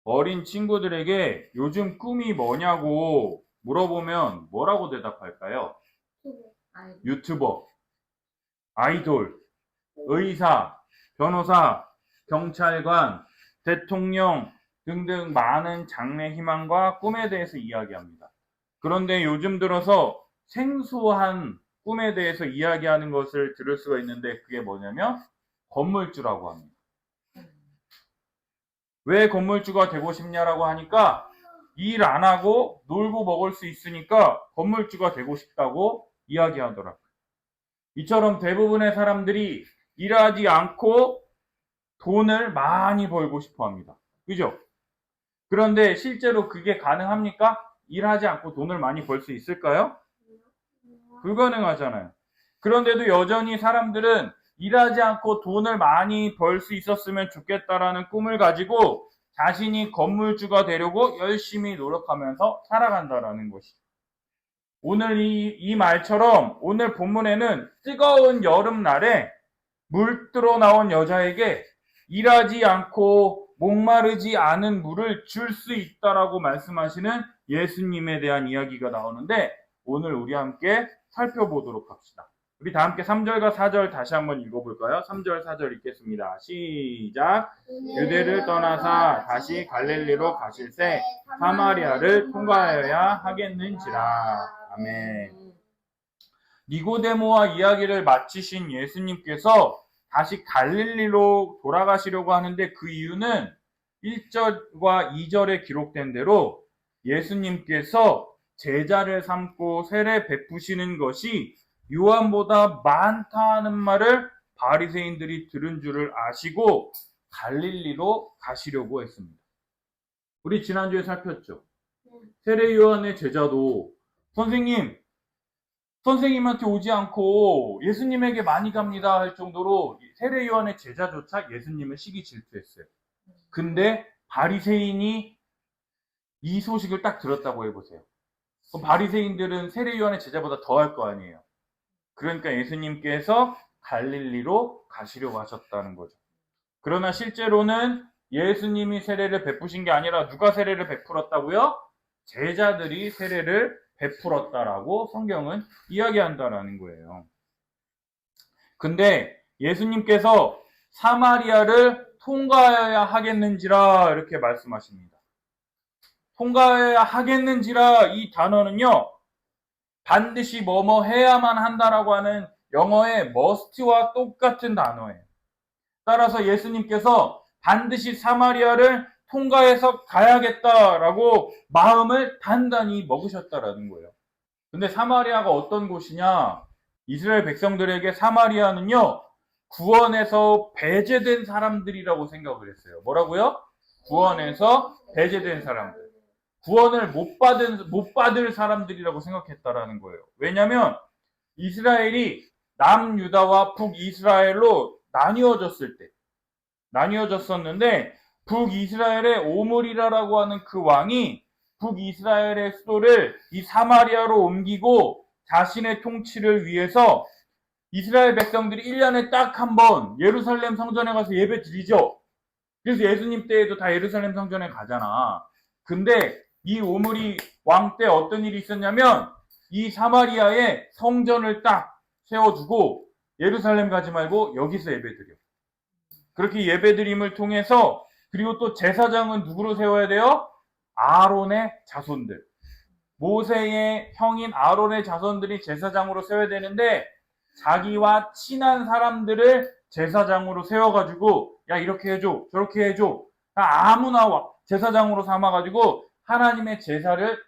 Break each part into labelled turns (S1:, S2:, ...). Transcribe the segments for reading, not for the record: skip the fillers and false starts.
S1: 어린 친구들에게 요즘 꿈이 뭐냐고 물어보면 뭐라고 대답할까요? 유튜버, 아이돌, 의사, 변호사, 경찰관, 대통령 등등 많은 장래 희망과 꿈에 대해서 이야기합니다. 그런데 요즘 들어서 생소한 꿈에 대해서 이야기하는 것을 들을 수가 있는데 그게 뭐냐면 건물주라고 합니다. 왜 건물주가 되고 싶냐라고 하니까 일 안 하고 놀고 먹을 수 있으니까 건물주가 되고 싶다고 이야기하더라고요. 이처럼 대부분의 사람들이 일하지 않고 돈을 많이 벌고 싶어 합니다. 그죠? 그런데 실제로 그게 가능합니까? 일하지 않고 돈을 많이 벌 수 있을까요? 불가능하잖아요. 그런데도 여전히 사람들은 일하지 않고 돈을 많이 벌 수 있었으면 좋겠다라는 꿈을 가지고 자신이 건물주가 되려고 열심히 노력하면서 살아간다라는 것이죠. 오늘 이 말처럼 오늘 본문에는 뜨거운 여름날에 물들어 나온 여자에게 일하지 않고 목마르지 않은 물을 줄 수 있다라고 말씀하시는 예수님에 대한 이야기가 나오는데 오늘 우리 함께 살펴보도록 합시다. 우리 다 함께 3절과 4절 다시 한번 읽어볼까요? 3절, 4절 읽겠습니다. 시작. 유대를 떠나사 다시 갈릴리로 가실새 사마리아를 통과하여야 하겠는지라. 아멘. 니고데모와 이야기를 마치신 예수님께서 다시 갈릴리로 돌아가시려고 하는데 그 이유는 1절과 2절에 기록된 대로 예수님께서 제자를 삼고 세례 베푸시는 것이 요한보다 많다는 말을 바리새인들이 들은 줄을 아시고 갈릴리로 가시려고 했습니다. 우리 지난주에 살폈죠. 세례 요한의 제자도 선생님한테 오지 않고 예수님에게 많이 갑니다 할 정도로 세례 요한의 제자조차 예수님을 시기 질투했어요. 근데 바리새인이 이 소식을 딱 들었다고 해보세요. 그럼 바리새인들은 세례 요한의 제자보다 더 할 거 아니에요. 그러니까 예수님께서 갈릴리로 가시려고 하셨다는 거죠. 그러나 실제로는 예수님이 세례를 베푸신 게 아니라 누가 세례를 베풀었다고요? 제자들이 세례를 베풀었다라고 성경은 이야기한다라는 거예요. 근데 예수님께서 사마리아를 통과해야 하겠는지라 이렇게 말씀하십니다. 통과해야 하겠는지라 이 단어는요, 반드시 뭐뭐 해야만 한다라고 하는 영어의 must와 똑같은 단어예요. 따라서 예수님께서 반드시 사마리아를 통과해서 가야겠다라고 마음을 단단히 먹으셨다라는 거예요. 근데 사마리아가 어떤 곳이냐? 이스라엘 백성들에게 사마리아는요, 구원에서 배제된 사람들이라고 생각을 했어요. 뭐라고요? 구원에서 배제된 사람들. 구원을 못 받을 사람들이라고 생각했다라는 거예요. 왜냐면 이스라엘이 남유다와 북이스라엘로 나뉘어졌었는데 북이스라엘의 오므리라라고 하는 그 왕이 북이스라엘의 수도를 이 사마리아로 옮기고 자신의 통치를 위해서 이스라엘 백성들이 1년에 딱 한 번 예루살렘 성전에 가서 예배 드리죠. 그래서 예수님 때에도 다 예루살렘 성전에 가잖아. 근데 이 오므리 왕 때 어떤 일이 있었냐면 이 사마리아에 성전을 딱 세워두고 예루살렘 가지 말고 여기서 예배 드려. 그렇게 예배드림을 통해서 그리고 또 제사장은 누구로 세워야 돼요? 아론의 자손들. 모세의 형인 아론의 자손들이 제사장으로 세워야 되는데 자기와 친한 사람들을 제사장으로 세워가지고 야 이렇게 해줘 저렇게 해줘 아무나 제사장으로 삼아가지고 하나님의 제사를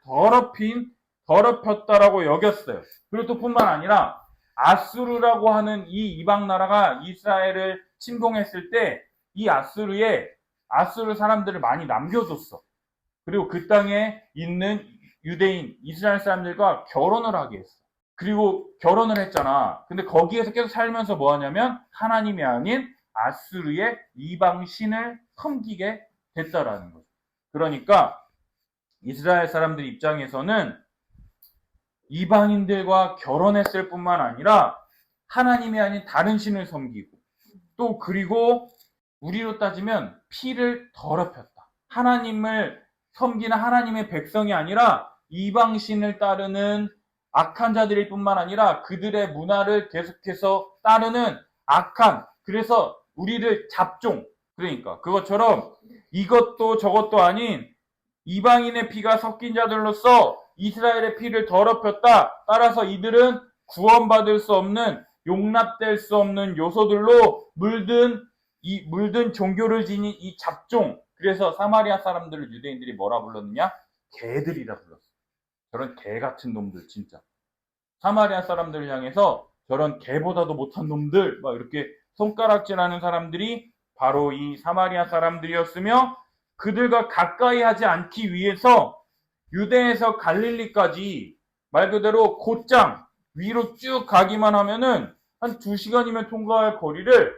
S1: 더럽혔다라고 여겼어요. 그리고 또 뿐만 아니라 아수르라고 하는 이 이방 나라가 이스라엘을 침공했을 때 이 아수르 사람들을 많이 남겨줬어. 그리고 그 땅에 있는 유대인 이스라엘 사람들과 결혼을 하게 했어. 그리고 결혼을 했잖아. 근데 거기에서 계속 살면서 뭐 하냐면 하나님이 아닌 아수르의 이방 신을 섬기게 됐다라는 거죠. 그러니까 이스라엘 사람들 입장에서는 이방인들과 결혼했을 뿐만 아니라 하나님이 아닌 다른 신을 섬기고 또 그리고 우리로 따지면 피를 더럽혔다. 하나님을 섬기는 하나님의 백성이 아니라 이방신을 따르는 악한 자들일 뿐만 아니라 그들의 문화를 계속해서 따르는 악한, 그래서 우리를 잡종, 그러니까 그것처럼 이것도 저것도 아닌 이방인의 피가 섞인 자들로서 이스라엘의 피를 더럽혔다. 따라서 이들은 구원받을 수 없는, 용납될 수 없는 요소들로 물든 종교를 지닌 이 잡종. 그래서 사마리아 사람들을 유대인들이 뭐라 불렀느냐? 개들이라 불렀어. 저런 개 같은 놈들, 진짜. 사마리아 사람들을 향해서 저런 개보다도 못한 놈들, 막 이렇게 손가락질하는 사람들이 바로 이 사마리아 사람들이었으며, 그들과 가까이 하지 않기 위해서 유대에서 갈릴리까지 말 그대로 곧장 위로 쭉 가기만 하면은 한 2시간이면 통과할 거리를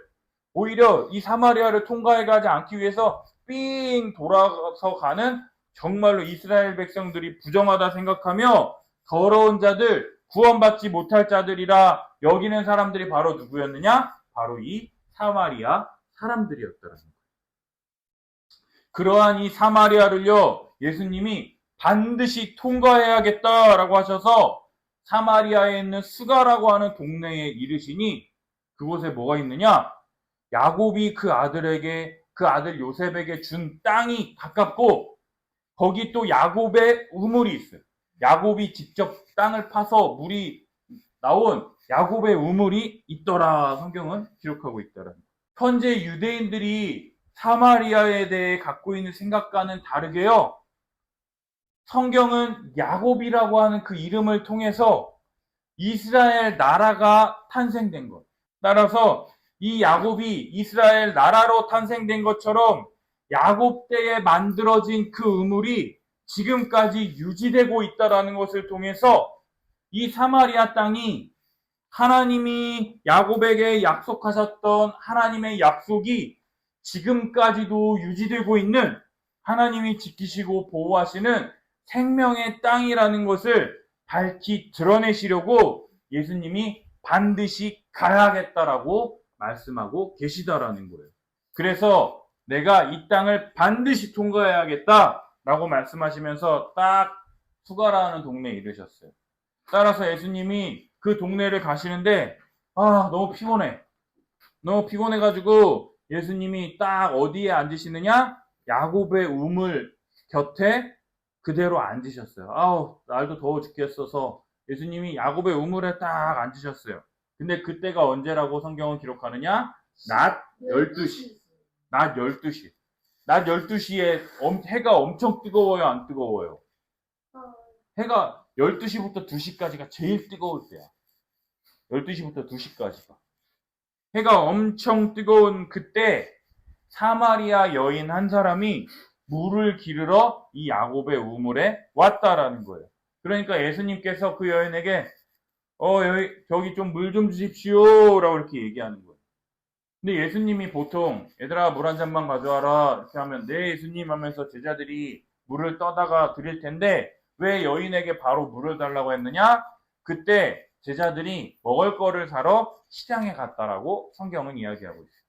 S1: 오히려 이 사마리아를 통과해 가지 않기 위해서 삥 돌아서 가는, 정말로 이스라엘 백성들이 부정하다 생각하며 더러운 자들, 구원받지 못할 자들이라 여기는 사람들이 바로 누구였느냐? 바로 이 사마리아 사람들이었더라는 거예요. 그러한 이 사마리아를요, 예수님이 반드시 통과해야겠다라고 하셔서 사마리아에 있는 수가라고 하는 동네에 이르시니, 그곳에 뭐가 있느냐? 야곱이 그 아들 요셉에게 준 땅이 가깝고, 거기 또 야곱의 우물이 있어요. 야곱이 직접 땅을 파서 물이 나온 야곱의 우물이 있더라. 성경은 기록하고 있더라. 현재 유대인들이 사마리아에 대해 갖고 있는 생각과는 다르게요, 성경은 야곱이라고 하는 그 이름을 통해서 이스라엘 나라가 탄생된 것. 따라서 이 야곱이 이스라엘 나라로 탄생된 것처럼 야곱 때에 만들어진 그 우물이 지금까지 유지되고 있다는 것을 통해서 이 사마리아 땅이 하나님이 야곱에게 약속하셨던 하나님의 약속이 지금까지도 유지되고 있는, 하나님이 지키시고 보호하시는 생명의 땅이라는 것을 밝히 드러내시려고 예수님이 반드시 가야겠다라고 말씀하고 계시다라는 거예요. 그래서 내가 이 땅을 반드시 통과해야겠다라고 말씀하시면서 딱 수가라는 동네에 이르셨어요. 따라서 예수님이 그 동네를 가시는데 너무 피곤해. 너무 피곤해가지고 예수님이 딱 어디에 앉으시느냐? 야곱의 우물 곁에 그대로 앉으셨어요. 날도 더워 죽겠어서 예수님이 야곱의 우물에 딱 앉으셨어요. 근데 그때가 언제라고 성경은 기록하느냐? 낮 12시. 낮 12시. 낮 12시에 해가 엄청 뜨거워요, 안 뜨거워요? 해가 12시부터 2시까지가 제일 뜨거울 때야. 12시부터 2시까지가. 해가 엄청 뜨거운 그때 사마리아 여인 한 사람이 물을 기르러 이 야곱의 우물에 왔다라는 거예요. 그러니까 예수님께서 그 여인에게 저기 좀 물 좀 주십시오 라고 이렇게 얘기하는 거예요. 근데 예수님이 보통 얘들아 물 한 잔만 가져와라 이렇게 하면 네 예수님 하면서 제자들이 물을 떠다가 드릴 텐데 왜 여인에게 바로 물을 달라고 했느냐? 그때 제자들이 먹을 거를 사러 시장에 갔다라고 성경은 이야기하고 있어요.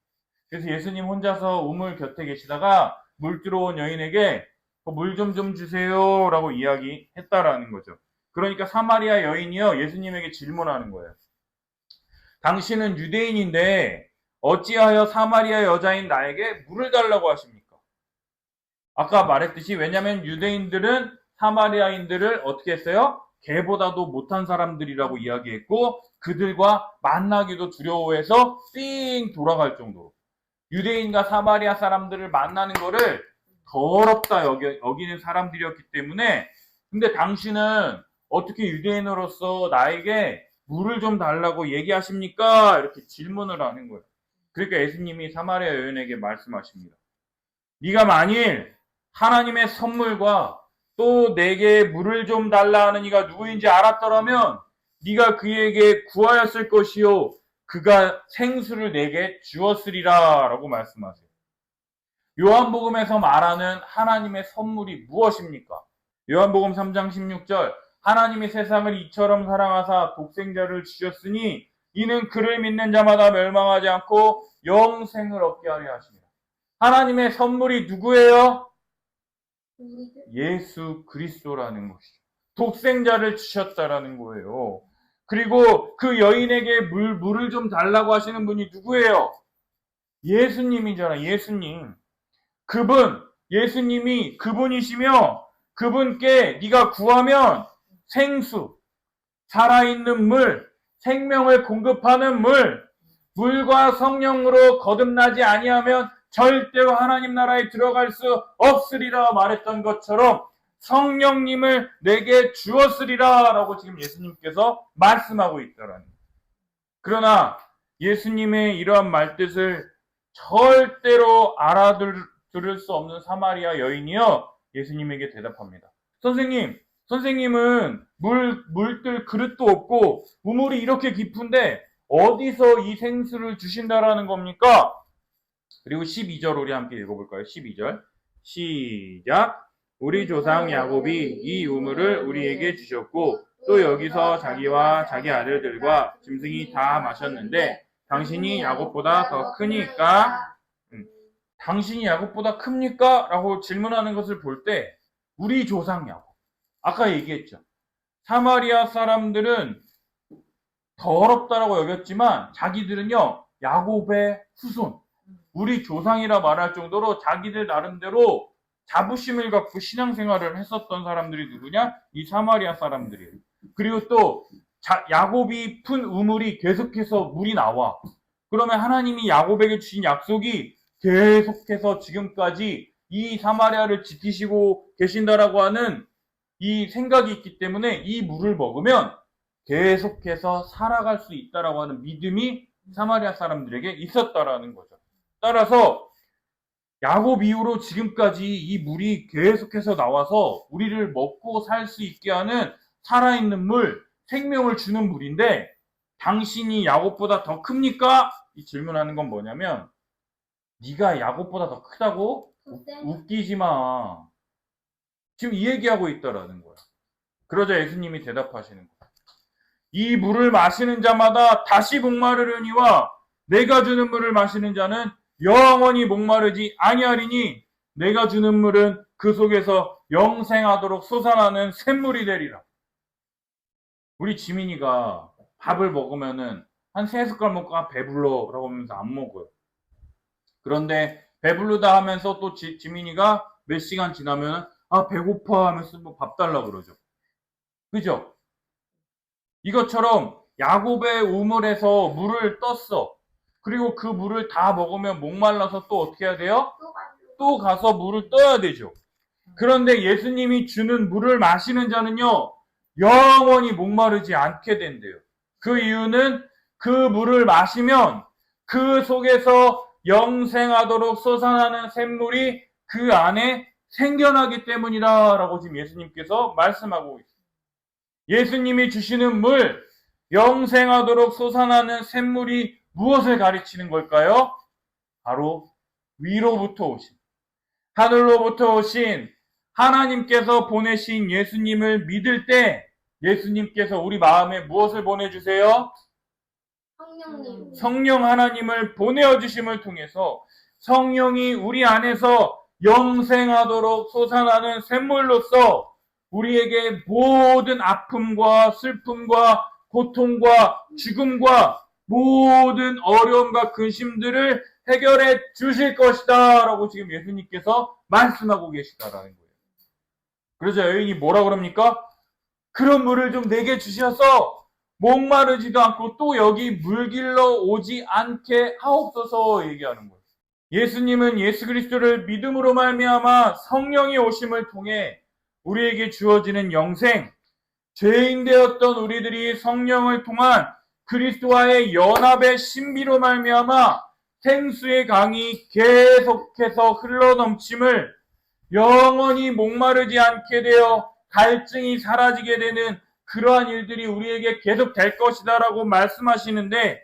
S1: 그래서 예수님 혼자서 우물 곁에 계시다가 물 들어온 여인에게 물 좀 주세요 라고 이야기했다라는 거죠. 그러니까 사마리아 여인이요, 예수님에게 질문하는 거예요. 당신은 유대인인데 어찌하여 사마리아 여자인 나에게 물을 달라고 하십니까? 아까 말했듯이, 왜냐하면 유대인들은 사마리아인들을 어떻게 했어요? 개보다도 못한 사람들이라고 이야기했고 그들과 만나기도 두려워해서 삥 돌아갈 정도로 유대인과 사마리아 사람들을 만나는 거를 더럽다 여기는 사람들이었기 때문에, 근데 당신은 어떻게 유대인으로서 나에게 물을 좀 달라고 얘기하십니까? 이렇게 질문을 하는 거예요. 그러니까 예수님이 사마리아 여인에게 말씀하십니다. 네가 만일 하나님의 선물과 또 내게 물을 좀 달라 하는 이가 누구인지 알았더라면 네가 그에게 구하였을 것이요 그가 생수를 내게 주었으리라 라고 말씀하세요. 요한복음에서 말하는 하나님의 선물이 무엇입니까? 요한복음 3장 16절, 하나님이 세상을 이처럼 사랑하사 독생자를 주셨으니 이는 그를 믿는 자마다 멸망하지 않고 영생을 얻게 하려 하십니다. 하나님의 선물이 누구예요? 예수 그리스도라는 것이죠. 독생자를 주셨다라는 거예요. 그리고 그 여인에게 물을 좀 달라고 하시는 분이 누구예요? 예수님이잖아, 예수님. 예수님이 그분이시며 그분께 네가 구하면 생수, 살아있는 물, 생명을 공급하는 물과 성령으로 거듭나지 아니하면 절대로 하나님 나라에 들어갈 수 없으리라 말했던 것처럼 성령님을 내게 주었으리라 라고 지금 예수님께서 말씀하고 있더라는 거예요. 그러나 예수님의 이러한 말뜻을 절대로 알아들을 수 없는 사마리아 여인이요 예수님에게 대답합니다. 선생님은 물들 그릇도 없고 우물이 이렇게 깊은데 어디서 이 생수를 주신다라는 겁니까? 그리고 12절 우리 함께 읽어볼까요? 12절 시작. 우리 조상 야곱이 이 우물을 우리에게 주셨고 또 여기서 자기와 자기 아들들과 짐승이 다 마셨는데 당신이 야곱보다 더 크니까 당신이 야곱보다 큽니까? 라고 질문하는 것을 볼 때 우리 조상 야곱 아까 얘기했죠. 사마리아 사람들은 더럽다라고 여겼지만 자기들은요 야곱의 후손 우리 조상이라 말할 정도로 자기들 나름대로 자부심을 갖고 신앙생활을 했었던 사람들이 누구냐? 이 사마리아 사람들이에요. 그리고 또 야곱이 푼 우물이 계속해서 물이 나와. 그러면 하나님이 야곱에게 주신 약속이 계속해서 지금까지 이 사마리아를 지키시고 계신다라고 하는 이 생각이 있기 때문에 이 물을 먹으면 계속해서 살아갈 수 있다라고 하는 믿음이 사마리아 사람들에게 있었다라는 거죠. 따라서 야곱 이후로 지금까지 이 물이 계속해서 나와서 우리를 먹고 살 수 있게 하는 살아있는 물, 생명을 주는 물인데 당신이 야곱보다 더 큽니까? 이 질문하는 건 뭐냐면 네가 야곱보다 더 크다고? 웃기지 마. 지금 이 얘기하고 있다라는 거야. 그러자 예수님이 대답하시는 거야. 이 물을 마시는 자마다 다시 목마르려니와 내가 주는 물을 마시는 자는 영원히 목마르지 아니하리니 내가 주는 물은 그 속에서 영생하도록 솟아나는 샘물이 되리라. 우리 지민이가 밥을 먹으면은 한 3숟갈 먹고 배불러 라고 하면서 안 먹어요. 그런데 배부르다 하면서 또 지민이가 몇 시간 지나면 배고파 하면서 밥 달라 그러죠. 그죠? 이것처럼 야곱의 우물에서 물을 떴어. 그리고 그 물을 다 먹으면 목말라서 또 어떻게 해야 돼요? 또 가서 물을 떠야 되죠. 그런데 예수님이 주는 물을 마시는 자는요, 영원히 목마르지 않게 된대요. 그 이유는 그 물을 마시면 그 속에서 영생하도록 솟아나는 샘물이 그 안에 생겨나기 때문이다 라고 지금 예수님께서 말씀하고 있습니다. 예수님이 주시는 물, 영생하도록 솟아나는 샘물이 무엇을 가리치는 걸까요? 바로 위로부터 오신, 하늘로부터 오신 하나님께서 보내신 예수님을 믿을 때 예수님께서 우리 마음에 무엇을 보내주세요? 성령 하나님을 보내어주심을 통해서 성령이 우리 안에서 영생하도록 솟아나는 샘물로서 우리에게 모든 아픔과 슬픔과 고통과 죽음과 모든 어려움과 근심들을 해결해 주실 것이다 라고 지금 예수님께서 말씀하고 계시다라는 거예요. 그래서 여인이 뭐라 그럽니까? 그런 물을 좀 내게 주셔서 목마르지도 않고 또 여기 물길러 오지 않게 하옵소서 얘기하는 거예요. 예수님은 예수 그리스도를 믿음으로 말미암아 성령이 오심을 통해 우리에게 주어지는 영생, 죄인 되었던 우리들이 성령을 통한 그리스도와의 연합의 신비로 말미암아 생수의 강이 계속해서 흘러넘침을 영원히 목마르지 않게 되어 갈증이 사라지게 되는 그러한 일들이 우리에게 계속 될 것이다 라고 말씀하시는데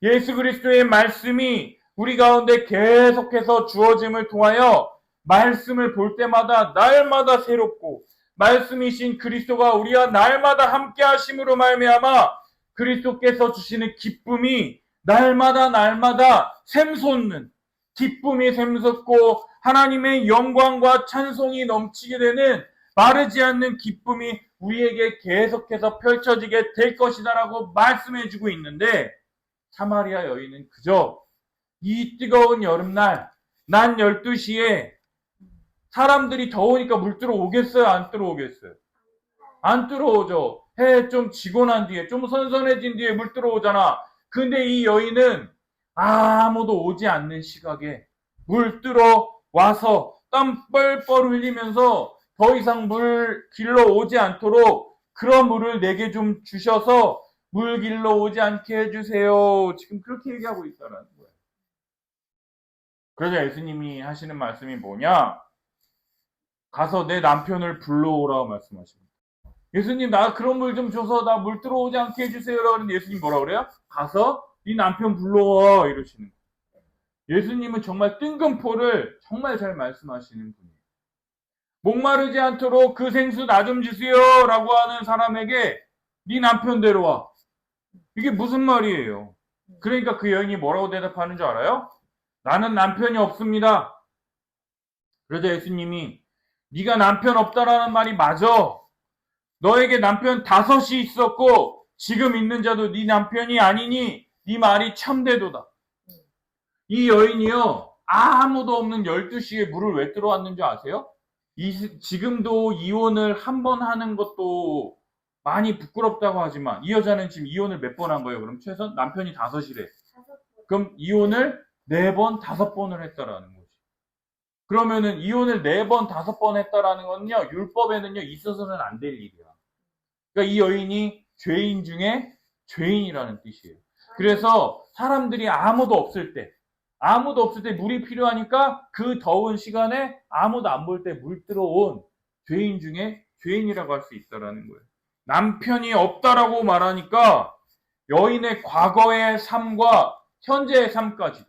S1: 예수 그리스도의 말씀이 우리 가운데 계속해서 주어짐을 통하여 말씀을 볼 때마다 날마다 새롭고 말씀이신 그리스도가 우리와 날마다 함께 하심으로 말미암아 그리스도께서 주시는 기쁨이 날마다 샘솟는 기쁨이 샘솟고 하나님의 영광과 찬송이 넘치게 되는 마르지 않는 기쁨이 우리에게 계속해서 펼쳐지게 될 것이다라고 말씀해주고 있는데, 사마리아 여인은 그저 이 뜨거운 여름날 낮 12시에 사람들이 더우니까 물 들어오겠어요? 안 들어오겠어요? 안 들어오죠. 해 좀 지고 난 뒤에, 좀 선선해진 뒤에 물 들어오잖아. 근데 이 여인은 아무도 오지 않는 시각에 물 들어와서 땀 뻘뻘 흘리면서 더 이상 물 길러 오지 않도록 그런 물을 내게 좀 주셔서 물 길러 오지 않게 해주세요. 지금 그렇게 얘기하고 있다는 거예요. 그러자 예수님이 하시는 말씀이 뭐냐? 가서 내 남편을 불러오라고 말씀하십니다. 예수님, 나 그런 물 좀 줘서 나 물 들어오지 않게 해주세요라고 하는데 예수님 뭐라 그래요? 가서 네 남편 불러와 이러시는 거예요. 예수님은 정말 뜬금포를 정말 잘 말씀하시는 분이에요. 목마르지 않도록 그 생수 나 좀 주세요 라고 하는 사람에게 네 남편 데려와. 이게 무슨 말이에요? 그러니까 그 여인이 뭐라고 대답하는 줄 알아요? 나는 남편이 없습니다. 그러자 예수님이 네가 남편 없다라는 말이 맞아. 너에게 남편 5이 있었고 지금 있는 자도 네 남편이 아니니 네 말이 참되도다. 이 여인이요, 아무도 없는 12시에 물을 왜 들어왔는 줄 아세요? 지금도 이혼을 한 번 하는 것도 많이 부끄럽다고 하지만 이 여자는 지금 이혼을 몇 번 한 거예요? 그럼 최소 남편이 5이래. 그럼 이혼을 4번, 5번을 했다라는 거지. 그러면은 이혼을 4번, 5번 했다라는 건요, 율법에는요, 있어서는 안 될 일이야. 그러니까 이 여인이 죄인 중에 죄인이라는 뜻이에요. 그래서 사람들이 아무도 없을 때 물이 필요하니까 그 더운 시간에 아무도 안 볼 때 물 들어온 죄인 중에 죄인이라고 할 수 있다라는 거예요. 남편이 없다라고 말하니까 여인의 과거의 삶과 현재의 삶까지도,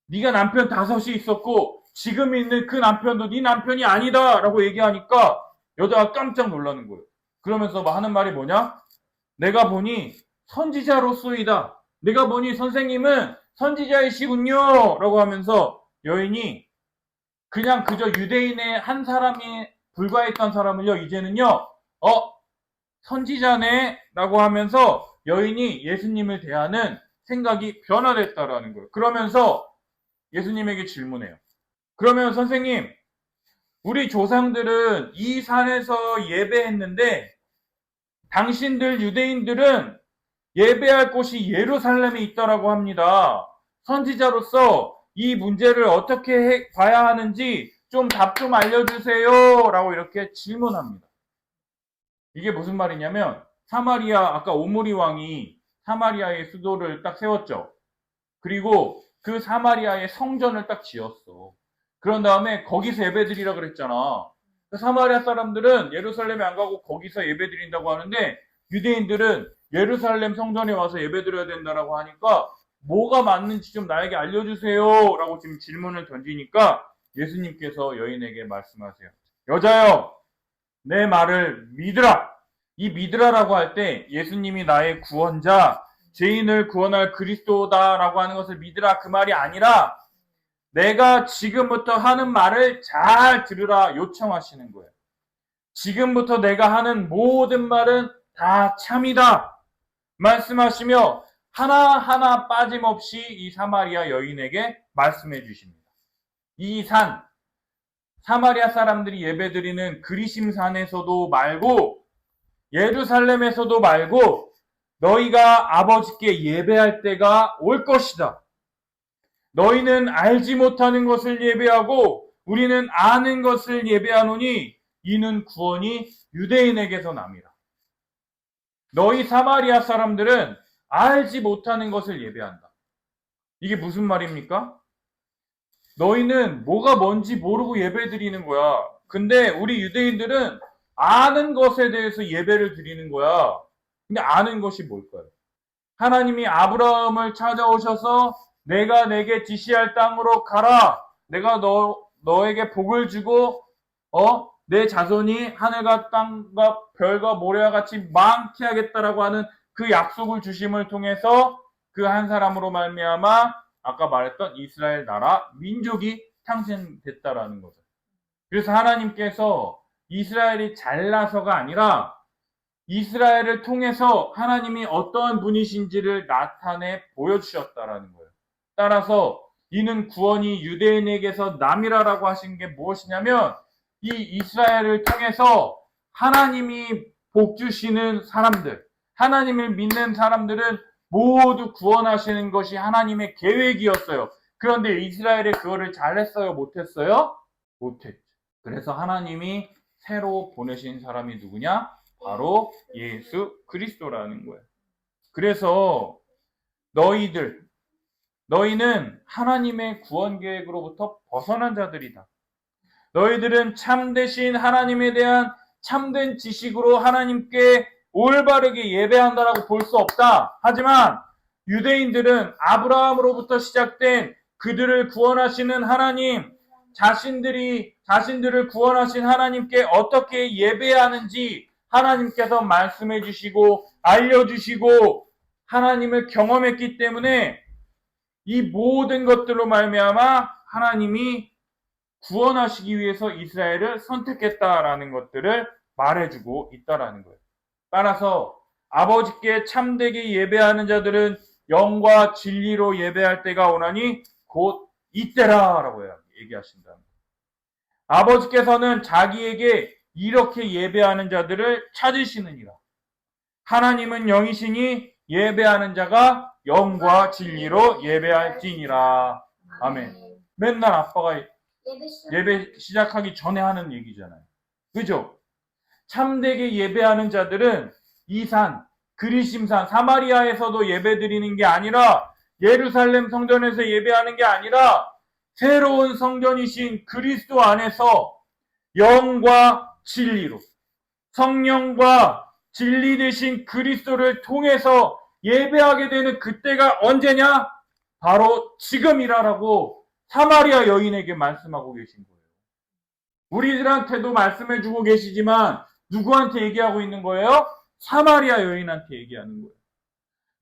S1: 네가 남편 5이 있었고 지금 있는 그 남편도 네 남편이 아니다 라고 얘기하니까 여자가 깜짝 놀라는 거예요. 그러면서 하는 말이 뭐냐? 내가 보니 선지자로소이다. 내가 보니 선생님은 선지자이시군요 라고 하면서 여인이 그냥 그저 유대인의 한 사람이 불과했던 사람을요, 이제는요 선지자네 라고 하면서 여인이 예수님을 대하는 생각이 변화됐다라는 거예요. 그러면서 예수님에게 질문해요. 그러면 선생님, 우리 조상들은 이 산에서 예배했는데 당신들 유대인들은 예배할 곳이 예루살렘에 있다라고 합니다. 선지자로서 이 문제를 어떻게 봐야 하는지 좀 답 좀 알려주세요 라고 이렇게 질문합니다. 이게 무슨 말이냐면, 사마리아, 아까 오므리 왕이 사마리아의 수도를 딱 세웠죠. 그리고 그 사마리아의 성전을 딱 지었어. 그런 다음에 거기서 예배드리라 그랬잖아. 사마리아 사람들은 예루살렘에 안 가고 거기서 예배드린다고 하는데 유대인들은 예루살렘 성전에 와서 예배드려야 된다라고 하니까 뭐가 맞는지 좀 나에게 알려주세요 라고 지금 질문을 던지니까 예수님께서 여인에게 말씀하세요. 여자여, 내 말을 믿으라. 이 믿으라라고 할 때 예수님이 나의 구원자, 죄인을 구원할 그리스도다라고 하는 것을 믿으라 그 말이 아니라 내가 지금부터 하는 말을 잘 들으라 요청하시는 거예요. 지금부터 내가 하는 모든 말은 다 참이다 말씀하시며 하나하나 빠짐없이 이 사마리아 여인에게 말씀해 주십니다. 이 산, 사마리아 사람들이 예배드리는 그리심산에서도 말고 예루살렘에서도 말고 너희가 아버지께 예배할 때가 올 것이다. 너희는 알지 못하는 것을 예배하고 우리는 아는 것을 예배하노니 이는 구원이 유대인에게서 남이라. 너희 사마리아 사람들은 알지 못하는 것을 예배한다. 이게 무슨 말입니까? 너희는 뭐가 뭔지 모르고 예배드리는 거야. 근데 우리 유대인들은 아는 것에 대해서 예배를 드리는 거야. 근데 아는 것이 뭘까요? 하나님이 아브라함을 찾아오셔서 내가 내게 지시할 땅으로 가라. 내가 너에게 복을 주고 내 자손이 하늘과 땅과 별과 모래와 같이 많게 하겠다라고 하는 그 약속을 주심을 통해서 그 한 사람으로 말미암아 아까 말했던 이스라엘 나라 민족이 탄생됐다라는 거죠. 그래서 하나님께서 이스라엘이 잘나서가 아니라 이스라엘을 통해서 하나님이 어떠한 분이신지를 나타내 보여주셨다라는 거예요. 따라서 이는 구원이 유대인에게서 남이라라고 하신 게 무엇이냐면 이 이스라엘을 통해서 하나님이 복 주시는 사람들, 하나님을 믿는 사람들은 모두 구원하시는 것이 하나님의 계획이었어요. 그런데 이스라엘이 그거를 잘했어요? 못했어요? 못했죠. 그래서 하나님이 새로 보내신 사람이 누구냐? 바로 예수 그리스도라는 거예요. 그래서 너희는 하나님의 구원 계획으로부터 벗어난 자들이다. 너희들은 참되신 하나님에 대한 참된 지식으로 하나님께 올바르게 예배한다라고 볼 수 없다. 하지만 유대인들은 아브라함으로부터 시작된 그들을 구원하시는 하나님, 자신들을 구원하신 하나님께 어떻게 예배해야 하는지 하나님께서 말씀해 주시고 알려주시고 하나님을 경험했기 때문에 이 모든 것들로 말미암아 하나님이 구원하시기 위해서 이스라엘을 선택했다라는 것들을 말해주고 있다라는 거예요. 따라서 아버지께 참되게 예배하는 자들은 영과 진리로 예배할 때가 오나니 곧 이때라라고 얘기하신다. 아버지께서는 자기에게 이렇게 예배하는 자들을 찾으시느니라. 하나님은 영이시니 예배하는 자가 영과 진리로 예배할지니라. 아멘. 맨날 아빠가 예배 시작하기 전에 하는 얘기잖아요. 그죠? 참되게 예배하는 자들은 이 산, 그리심산, 사마리아에서도 예배 드리는 게 아니라 예루살렘 성전에서 예배하는 게 아니라 새로운 성전이신 그리스도 안에서 영과 진리로 성령과 진리 되신 그리스도를 통해서 예배하게 되는 그때가 언제냐? 바로 지금이라라고 사마리아 여인에게 말씀하고 계신 거예요. 우리들한테도 말씀해 주고 계시지만 누구한테 얘기하고 있는 거예요? 사마리아 여인한테 얘기하는 거예요.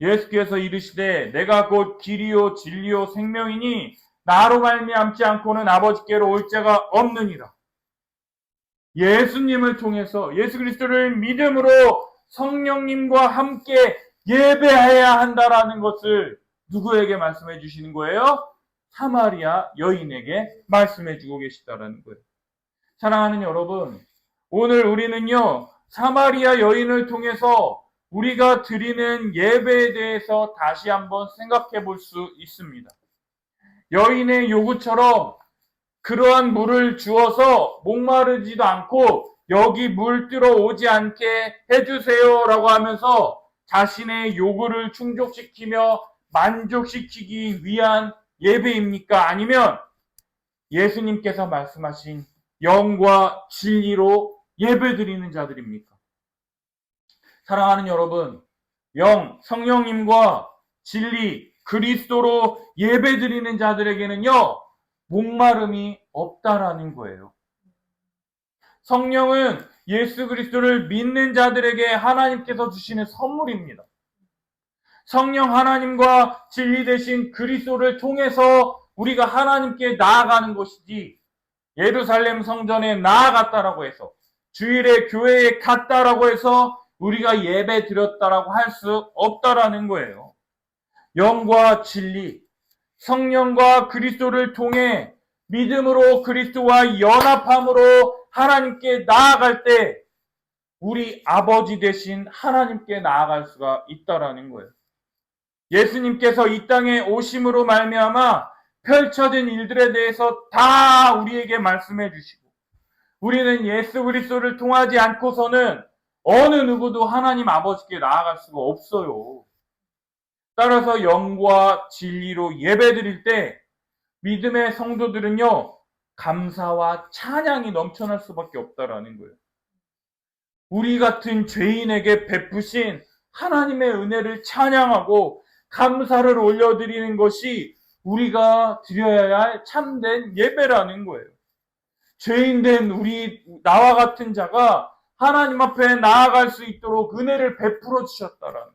S1: 예수께서 이르시되 내가 곧 길이요 진리요 생명이니 나로 말미암지 않고는 아버지께로 올 자가 없느니라. 예수님을 통해서 예수 그리스도를 믿음으로 성령님과 함께 예배해야 한다라는 것을 누구에게 말씀해 주시는 거예요? 사마리아 여인에게 말씀해 주고 계시다라는 거예요. 사랑하는 여러분, 오늘 우리는요 사마리아 여인을 통해서 우리가 드리는 예배에 대해서 다시 한번 생각해 볼 수 있습니다. 여인의 요구처럼 그러한 물을 주어서 목마르지도 않고 여기 물 들어오지 않게 해주세요라고 하면서 자신의 요구를 충족시키며 만족시키기 위한 예배입니까? 아니면 예수님께서 말씀하신 영과 진리로 예배드리는 자들입니까? 사랑하는 여러분, 성령님과 진리, 그리스도로 예배드리는 자들에게는요 목마름이 없다라는 거예요. 성령은 예수 그리스도를 믿는 자들에게 하나님께서 주시는 선물입니다. 성령 하나님과 진리 되신 그리스도를 통해서 우리가 하나님께 나아가는 것이지 예루살렘 성전에 나아갔다라고 해서 주일에 교회에 갔다라고 해서 우리가 예배 드렸다라고 할 수 없다라는 거예요. 영과 진리, 성령과 그리스도를 통해 믿음으로 그리스도와 연합함으로 하나님께 나아갈 때 우리 아버지 되신 하나님께 나아갈 수가 있다라는 거예요. 예수님께서 이 땅에 오심으로 말미암아 펼쳐진 일들에 대해서 다 우리에게 말씀해 주시고 우리는 예수 그리스도를 통하지 않고서는 어느 누구도 하나님 아버지께 나아갈 수가 없어요. 따라서 영과 진리로 예배드릴 때 믿음의 성도들은요 감사와 찬양이 넘쳐날 수밖에 없다라는 거예요. 우리 같은 죄인에게 베푸신 하나님의 은혜를 찬양하고 감사를 올려드리는 것이 우리가 드려야 할 참된 예배라는 거예요. 죄인된 나와 같은 자가 하나님 앞에 나아갈 수 있도록 은혜를 베풀어 주셨다라는 거예요.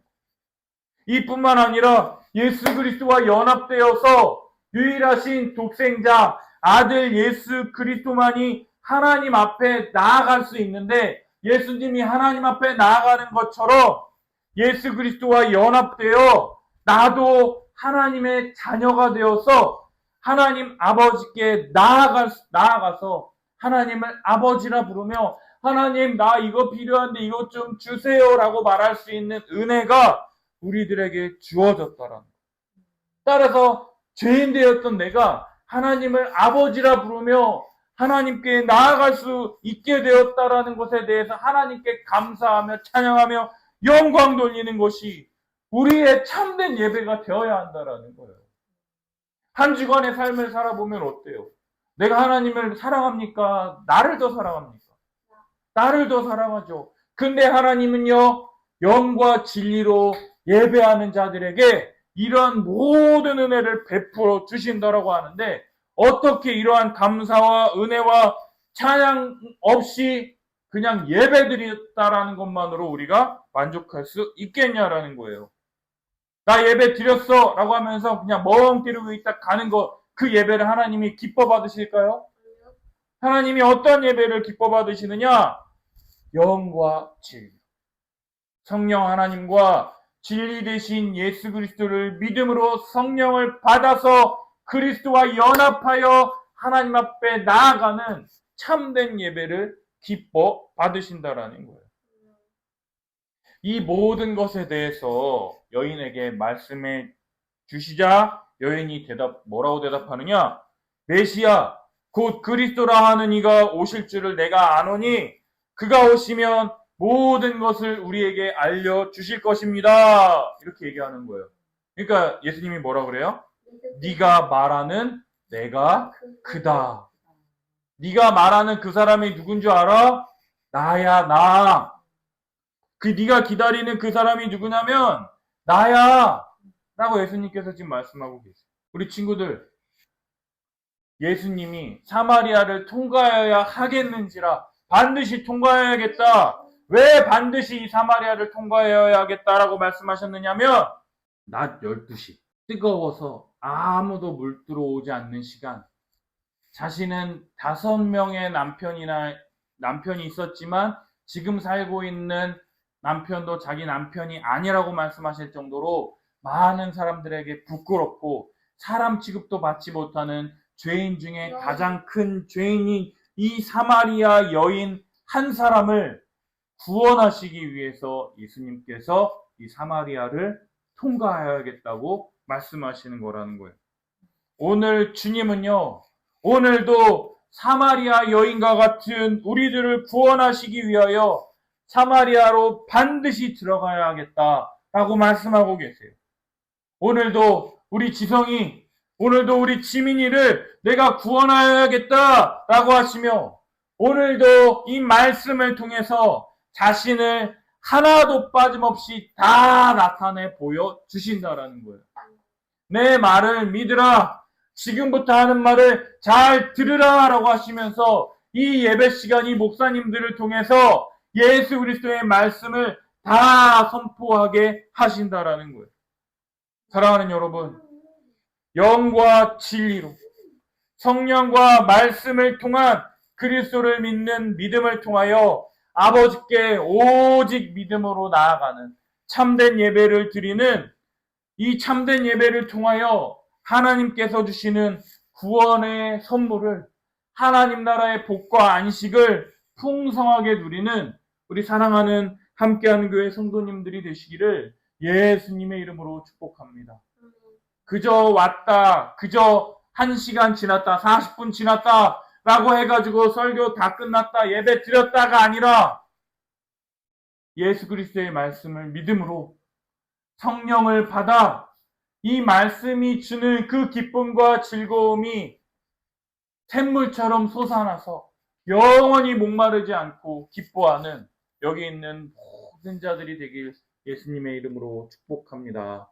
S1: 이뿐만 아니라 예수 그리스도와 연합되어서 유일하신 독생자 아들 예수 그리스도만이 하나님 앞에 나아갈 수 있는데, 예수님이 하나님 앞에 나아가는 것처럼 예수 그리스도와 연합되어 나도 하나님의 자녀가 되어서 하나님 아버지께 나아가서 하나님을 아버지라 부르며, 하나님 나 이거 필요한데 이것 좀 주세요라고 말할 수 있는 은혜가 우리들에게 주어졌다라는 것. 따라서 죄인 되었던 내가 하나님을 아버지라 부르며 하나님께 나아갈 수 있게 되었다라는 것에 대해서 하나님께 감사하며 찬양하며 영광 돌리는 것이 우리의 참된 예배가 되어야 한다라는 거예요. 한 주간의 삶을 살아보면 어때요? 내가 하나님을 사랑합니까? 나를 더 사랑합니까? 나를 더 사랑하죠. 근데 하나님은요, 영과 진리로 예배하는 자들에게 이러한 모든 은혜를 베풀어 주신다라고 하는데, 어떻게 이러한 감사와 은혜와 찬양 없이 그냥 예배드렸다라는 것만으로 우리가 만족할 수 있겠냐라는 거예요. 나 예배 드렸어 라고 하면서 그냥 멍 때리고 있다 가는 것, 그 예배를 하나님이 기뻐 받으실까요? 하나님이 어떤 예배를 기뻐 받으시느냐? 영과 진리. 성령 하나님과 진리 되신 예수 그리스도를 믿음으로 성령을 받아서 그리스도와 연합하여 하나님 앞에 나아가는 참된 예배를 기뻐 받으신다라는 거예요. 이 모든 것에 대해서 여인에게 말씀해 주시자 여인이 뭐라고 대답하느냐? 메시아 곧 그리스도라 하는 이가 오실 줄을 내가 아노니 그가 오시면 모든 것을 우리에게 알려주실 것입니다. 이렇게 얘기하는 거예요. 그러니까 예수님이 뭐라 그래요? 네가 말하는 내가 그다. 네가 말하는 그 사람이 누군 줄 알아? 나야, 나. 네가 기다리는 그 사람이 누구냐면 나야. 라고 예수님께서 지금 말씀하고 계세요. 우리 친구들, 예수님이 사마리아를 통과해야 하겠는지라, 반드시 통과해야겠다. 왜 반드시 이 사마리아를 통과해야겠다라고 말씀하셨느냐면, 낮 12시 뜨거워서 아무도 물 들어오지 않는 시간, 자신은 5명의 남편이 있었지만 지금 살고 있는 남편도 자기 남편이 아니라고 말씀하실 정도로 많은 사람들에게 부끄럽고 사람 취급도 받지 못하는 죄인 중에 가장 큰 죄인인 이 사마리아 여인 한 사람을 구원하시기 위해서 예수님께서 이 사마리아를 통과해야겠다고 말씀하시는 거라는 거예요. 오늘 주님은요, 오늘도 사마리아 여인과 같은 우리들을 구원하시기 위하여 사마리아로 반드시 들어가야겠다라고 말씀하고 계세요. 오늘도 우리 지성이, 오늘도 우리 지민이를 내가 구원하여야겠다라고 하시며, 오늘도 이 말씀을 통해서 자신을 하나도 빠짐없이 다 나타내 보여주신다라는 거예요. 내 말을 믿으라, 지금부터 하는 말을 잘 들으라 라고 하시면서 이 예배 시간이 목사님들을 통해서 예수 그리스도의 말씀을 다 선포하게 하신다라는 거예요. 사랑하는 여러분, 영과 진리로 성령과 말씀을 통한 그리스도를 믿는 믿음을 통하여 아버지께 오직 믿음으로 나아가는 참된 예배를 드리는 이 참된 예배를 통하여 하나님께서 주시는 구원의 선물을, 하나님 나라의 복과 안식을 풍성하게 누리는 우리 사랑하는 함께하는 교회 성도님들이 되시기를 예수님의 이름으로 축복합니다. 그저 왔다, 그저 1시간 지났다, 40분 지났다 라고 해가지고 설교 다 끝났다, 예배 드렸다가 아니라 예수 그리스도의 말씀을 믿음으로 성령을 받아 이 말씀이 주는 그 기쁨과 즐거움이 샘물처럼 솟아나서 영원히 목마르지 않고 기뻐하는 여기 있는 모든 자들이 되길 예수님의 이름으로 축복합니다.